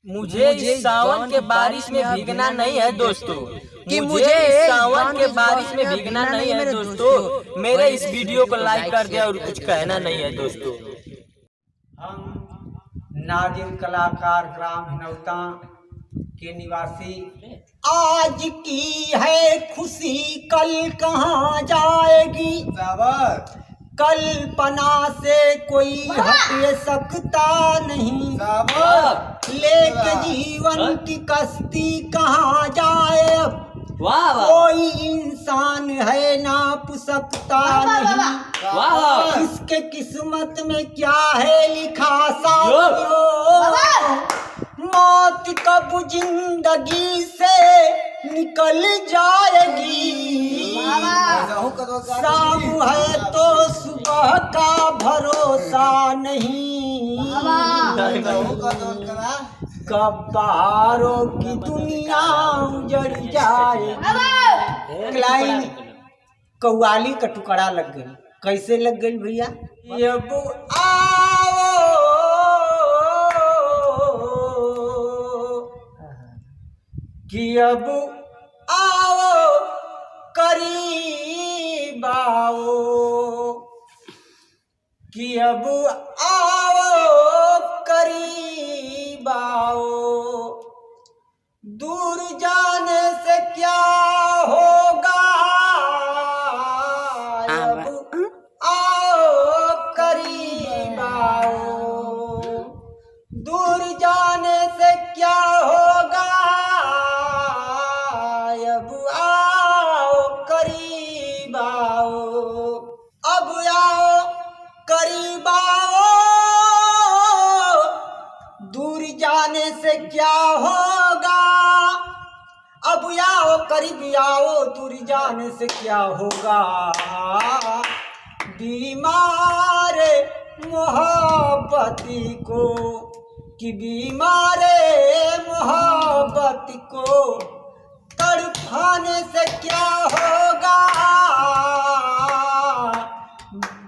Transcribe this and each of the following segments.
मुझे इस सावन के बारिश में भीगना नहीं है दोस्तों, कि मुझे इस सावन के बारिश में भीगना नहीं है दोस्तों। मेरे इस वीडियो को लाइक कर दे और कुछ कहना नहीं है दोस्तों। हम नाजिर कलाकार ग्राम हिनौता के निवासी, आज की है खुशी कल कहाँ जाएगी, कल्पना से कोई हट सकता नहीं, लेके जीवन की कश्ती कहाँ जाए, कोई इंसान है नाप सकता नहीं, इसके किस्मत में क्या है लिखा साथियों, मौत कब जिंदगी से निकल जाएगी, शाम है तो सुबह का भरोसा नहीं, कब बहारों की दुनिया उजड़ जाएगी। क्लाइन कव्वाली का टुकड़ा लग गई, कैसे लग गई भैया, अब आओ कि अब आओ करीब आओ, कि अब आओ करीब आओ, दूर जाने से क्या होगा, अब आओ करीब आओ, दूर जाने से क्या होगा, अब आओ करीब आओ, अब आओ करीब आओ, दूर जाने से क्या होगा, अब आओ करीब आओ, दूर जाने से क्या होगा, बीमार मोहब्बत को, कि बीमार मोहब्बत को तड़पाने से क्या होगा,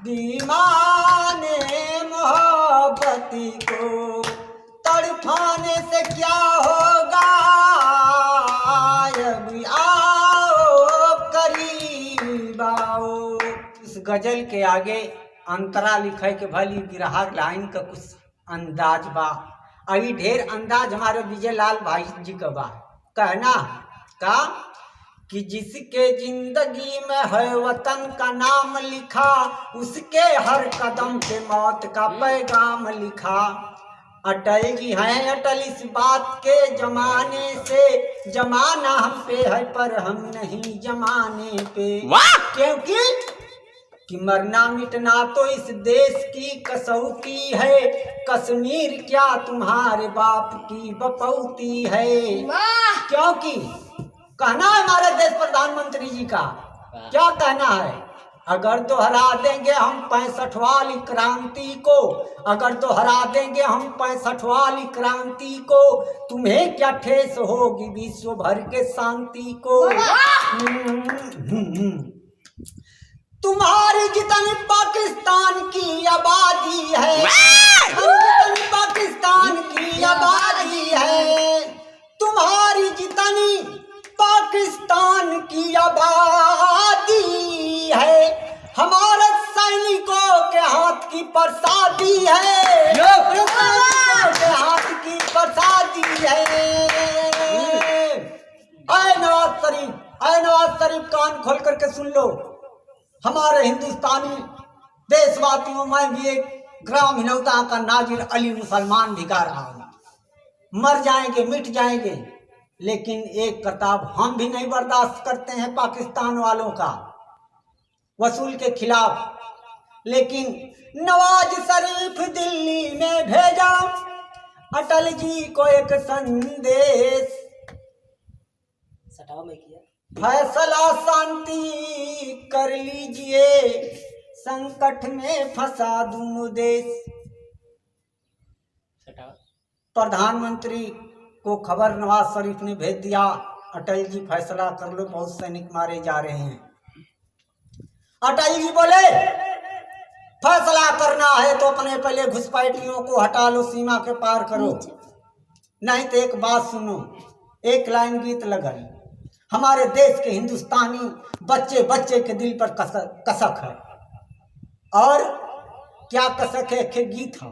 बीमार मोहब्बत को तड़पाने से क्या होगा, अब आओ करीब आओ। इस गजल के आगे अंतरा लिखे के भली बिरहा लाइन का कुछ अंदाज बा, अभी ढेर अंदाज हमारे विजय लाल भाई जी का बा, कहना का कि जिसके जिंदगी में है वतन का नाम लिखा, उसके हर कदम पे मौत का पैगाम लिखा, अटल जी हैं अटल इस बात के जमाने से, जमाना हम पे है पर हम नहीं जमाने पे, क्योंकि कि मरना मिटना तो इस देश की कसौटी है, कश्मीर क्या तुम्हारे बाप की बपौती है, क्योंकि कहना है हमारे देश प्रधानमंत्री जी का, क्या कहना है, अगर दोहरा देंगे हम 65 वाली क्रांति को, अगर दोहरा देंगे हम 65 वाली क्रांति को, तुम्हें क्या ठेस होगी विश्व भर के शांति को, तुम्हारी जितनी पाकिस्तान की आबादी है, जितनी पाकिस्तान की आबादी है, तुम्हारी जितनी पाकिस्तान की आबादी है, हमारे सैनिकों के हाथ की प्रसादी है, के हाथ की प्रसादी है। ऐ नवाज शरीफ कान खोल करके सुन लो, हमारे हिंदुस्तानी देशवासियों में भी एक ग्राम हिनौता का नाजिर अली मुसलमान भी गा रहा हूँ, मर जाएंगे मिट जाएंगे, लेकिन एक किताब हम भी नहीं बर्दाश्त करते हैं पाकिस्तान वालों का वसूल के खिलाफ, लेकिन नवाज शरीफ दिल्ली में भेजा अटल जी को एक संदेश, फैसला शांति कर लीजिए, संकट में फंसा दूं देश। प्रधानमंत्री को खबर नवाज शरीफ ने भेज दिया, अटल जी फैसला कर लो, बहुत सैनिक मारे जा रहे हैं। अटल जी बोले फैसला करना है तो अपने पहले घुसपैठियों को हटा लो, सीमा के पार करो। नहीं तो एक बात सुनो, एक लाइन गीत लगल, हमारे देश के हिंदुस्तानी बच्चे बच्चे के दिल पर कसक है। और क्या कसक है? एक गीत है।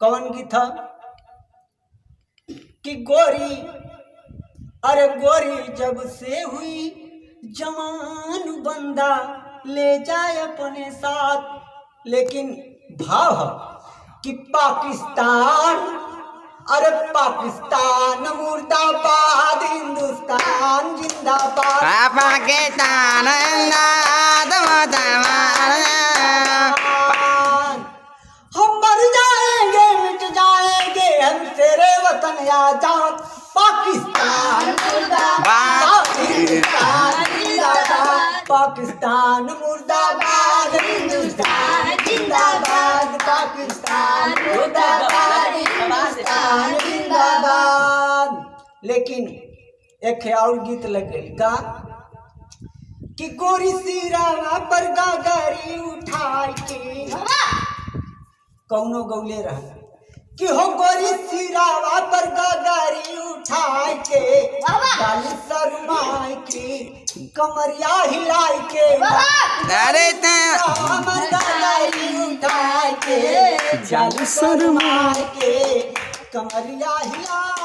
कौन गीत है? कि गोरी, अरे गोरी जब से हुई जवान बंदा ले जाए अपने साथ। लेकिन भाव है कि पाकिस्तान, अरे पाकिस्तान मुर्दाबाद, हिंदुस्तान जिंदाबाद। पाकिस्तान हम मर जाएंगे मिट जाएंगे हम तेरे वतन आजाद। पाकिस्तान मुर्दाबाद, हिंदुस्तान जिंदाबाद। पाकिस्तान मुर्दाबाद, हिंदुस्तान जिंदाबाद। पाकिस्तान मुर्दाबाद, हिंदुस्तान जिंदाबाद। लेकिन एक और गीत लगेगा कि गोरी सिरावा पर गागरी उठाई के, कौनो गौले रहा कि हो गोरी सिरावा पर गागरी उठाई के, गाली शर्माई के, कमरिया हिलाई के, अरे पर गागरी उठाई के, गाली शर्माई के, कमरिया हिलाई